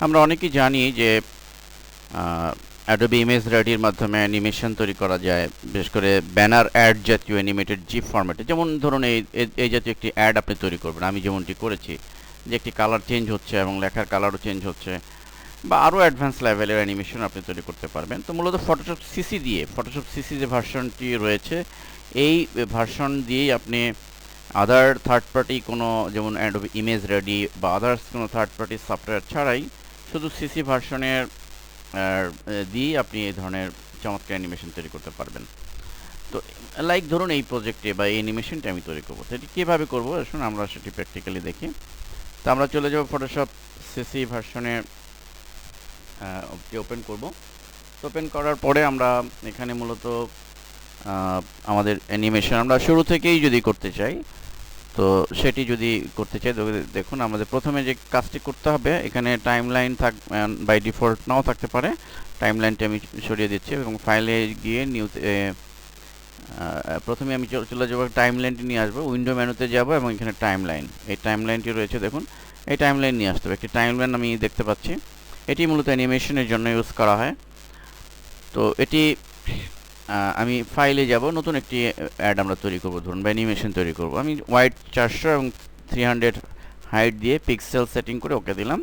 আমরা অনেকেই জানি যে অ্যাডোবি ইমেজ রেডির মাধ্যমে অ্যানিমেশন তৈরি করা যায়, বিশেষ করে ব্যানার অ্যাড জাতীয় অ্যানিমেটেড জিপ ফরম্যাটে। যেমন ধরুন এই জাতীয় একটি অ্যাড আপনি তৈরি করবেন, আমি যেমনটি করেছি, যে একটি কালার চেঞ্জ হচ্ছে এবং লেখার কালারও চেঞ্জ হচ্ছে, বা আরও অ্যাডভান্স লেভেলের অ্যানিমেশন আপনি তৈরি করতে পারবেন। তো মূলত ফটোশপ সিসি যে ভার্সনটি রয়েছে, এই ভার্সন দিয়েই আপনি আদার থার্ড পার্টি কোনো, যেমন অ্যাডোবি ইমেজ রেডি বা আদার্স কোনো থার্ড পার্টি সফটওয়্যার ছাড়াই শুধু সিসি ভার্সনের দিয়ে আপনি এই ধরনের চমৎকার অ্যানিমেশন তৈরি করতে পারবেন। তো লাইক ধরুন এই প্রজেক্টে বা এই অ্যানিমেশনটা আমি তৈরি করবো, সেটি কীভাবে করবো আসুন আমরা সেটি প্র্যাকটিক্যালি দেখি। তো আমরা চলে যাব ফটোশপ সিসি ভার্সনের ওপেন করব। তো ওপেন করার পরে আমরা এখানে মূলত আমাদের অ্যানিমেশন আমরা শুরু থেকেই যদি করতে চাই, তো সেটি যদি করতে চাই, দেখুন আমাদের প্রথমে যে কাজটি করতে হবে, এখানে টাইমলাইন বাই ডিফল্ট নাও থাকতে পারে। টাইমলাইনটি আমি সরিয়ে দিচ্ছি এবং ফাইলে গিয়ে প্রথমে আমি চলে যাবো, টাইমলাইনটি নিয়ে আসবো, উইন্ডো মেনুতে যাব এবং এখানে টাইমলাইন, এই টাইমলাইনটি রয়েছে দেখুন, এই টাইমলাইন নিয়ে আসতে হবে। একটি টাইমলাইন আমি দেখতে পাচ্ছি, এটি মূলত অ্যানিমেশনের জন্য ইউজ করা হয়। তো এটি আমি ফাইলে যাব, নতুন একটি অ্যাড আমরা তৈরি করব, ধরুন বা অ্যানিমেশন তৈরি করব। আমি হোয়াইট 400 এবং 300 হাইট দিয়ে পিক্সেল সেটিং করে ওকে দিলাম।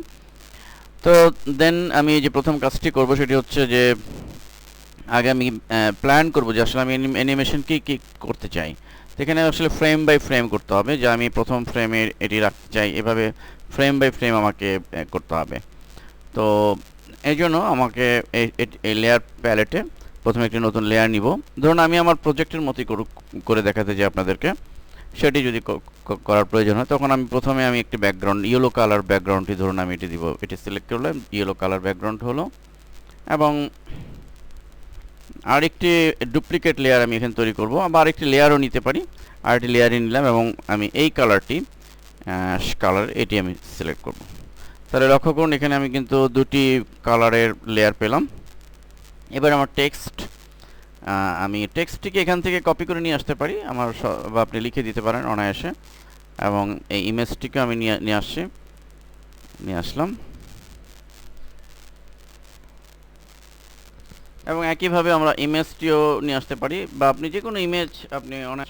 তো দেন আমি যে প্রথম কাজটি করব সেটি হচ্ছে যে আগে আমি প্ল্যান করব যে আসলে আমি অ্যানিমেশন কি করতে চাই। এখানে আসলে ফ্রেম বাই ফ্রেম করতে হবে, যে আমি প্রথম ফ্রেমে এটি রাখতে চাই, এভাবে ফ্রেম বাই ফ্রেম আমাকে করতে হবে। তো এই জন্য আমাকে এই লেয়ার প্যালেটে প্রথমে একটি নতুন লেয়ার নিব। ধরুন আমি আমার প্রজেক্টের মতোই করে দেখাতে চাই আপনাদেরকে, সেটি যদি করার প্রয়োজন হয়, তখন আমি প্রথমে একটি ব্যাকগ্রাউন্ড, ইয়েলো কালার ব্যাকগ্রাউন্ডটি ধরুন আমি এটি দিব, এটি সিলেক্ট করলাম, ইয়েলো কালার ব্যাকগ্রাউন্ড হলো। এবং আরেকটি ডুপ্লিকেট লেয়ার আমি এখানে তৈরি করব, বা আরেকটি লেয়ারও নিতে পারি, আরেকটি লেয়ারই নিলাম এবং আমি এই কালারটি এটি আমি সিলেক্ট করব। তাহলে লক্ষ্য করুন এখানে আমি কিন্তু দুটি কালারের লেয়ার পেলাম। এবার আমার আমি টেক্সটটিকে এখান থেকে কপি করে নিয়ে আসতে পারি, বা আপনি লিখে দিতে পারেন অনায়াসে। এবং এই ইমেজটিকে আমি নিয়ে আসলাম এবং একইভাবে আমরা ইমেজটিও নিয়ে আসতে পারি, বা আপনি যে কোনো ইমেজ আপনি অনায়াসে